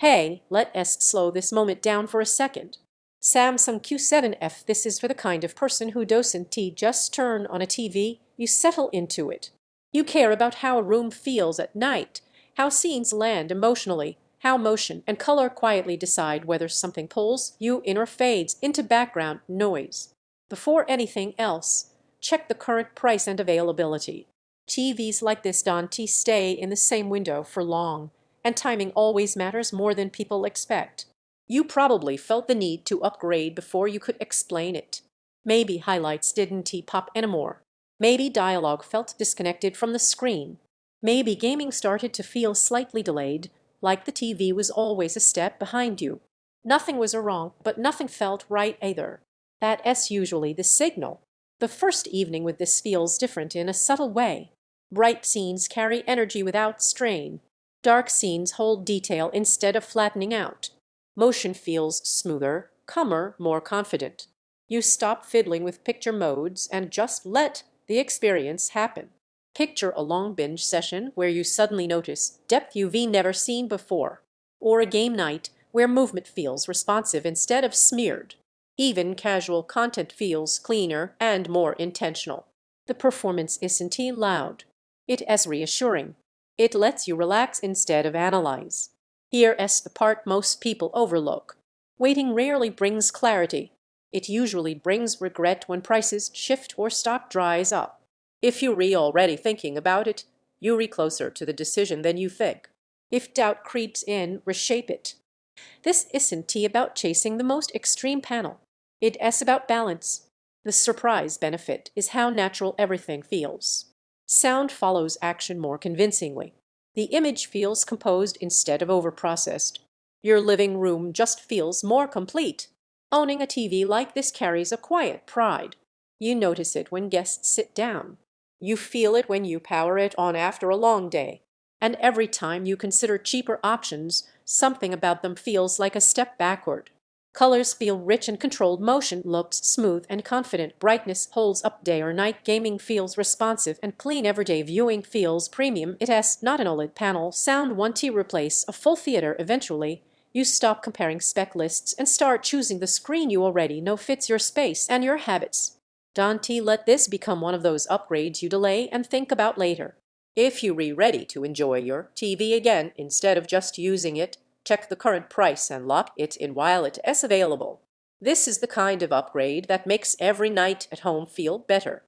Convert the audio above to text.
Hey, let us slow this moment down for a second. Samsung Q7F. This is for the kind of person who doesn't just turn on a TV, you settle into it. You care about how a room feels at night, how scenes land emotionally, how motion and color quietly decide whether something pulls you in or fades into background noise. Before anything else, check the current price and availability. TVs like this don't stay in the same window for long, and timing always matters more than people expect. You probably felt the need to upgrade before you could explain it. Maybe highlights didn't pop anymore. Maybe dialogue felt disconnected from the screen. Maybe gaming started to feel slightly delayed, like the TV was always a step behind you. Nothing was wrong, but nothing felt right either. That's usually the signal. The first evening with this feels different in a subtle way. Bright scenes carry energy without strain. Dark scenes hold detail instead of flattening out. Motion feels smoother, calmer, more confident. You stop fiddling with picture modes and just let the experience happen. Picture a long binge session where you suddenly notice depth you've never seen before, or a game night where movement feels responsive instead of smeared. Even casual content feels cleaner and more intentional. The performance isn't loud. It is reassuring. It lets you relax instead of analyze. Here's the part most people overlook. Waiting rarely brings clarity. It usually brings regret when prices shift or stock dries up. If you're already thinking about it, you're closer to the decision than you think. If doubt creeps in, reshape it. This isn't about chasing the most extreme panel. It's about balance. The surprise benefit is how natural everything feels. Sound follows action more convincingly. The image feels composed instead of overprocessed. Your living room just feels more complete. Owning a TV like this carries a quiet pride. You notice it when guests sit down. You feel it when you power it on after a long day. And every time you consider cheaper options, something about them feels like a step backward. Colors feel rich and controlled, motion looks smooth and confident, brightness holds up day or night, gaming feels responsive and clean, everyday viewing feels premium. It has not an OLED panel, sound won't replace a full theater eventually. You stop comparing spec lists and start choosing the screen you already know fits your space and your habits. Don't let this become one of those upgrades you delay and think about later. If you're ready to enjoy your TV again instead of just using it, check the current price and lock it in while it is available. This is the kind of upgrade that makes every night at home feel better.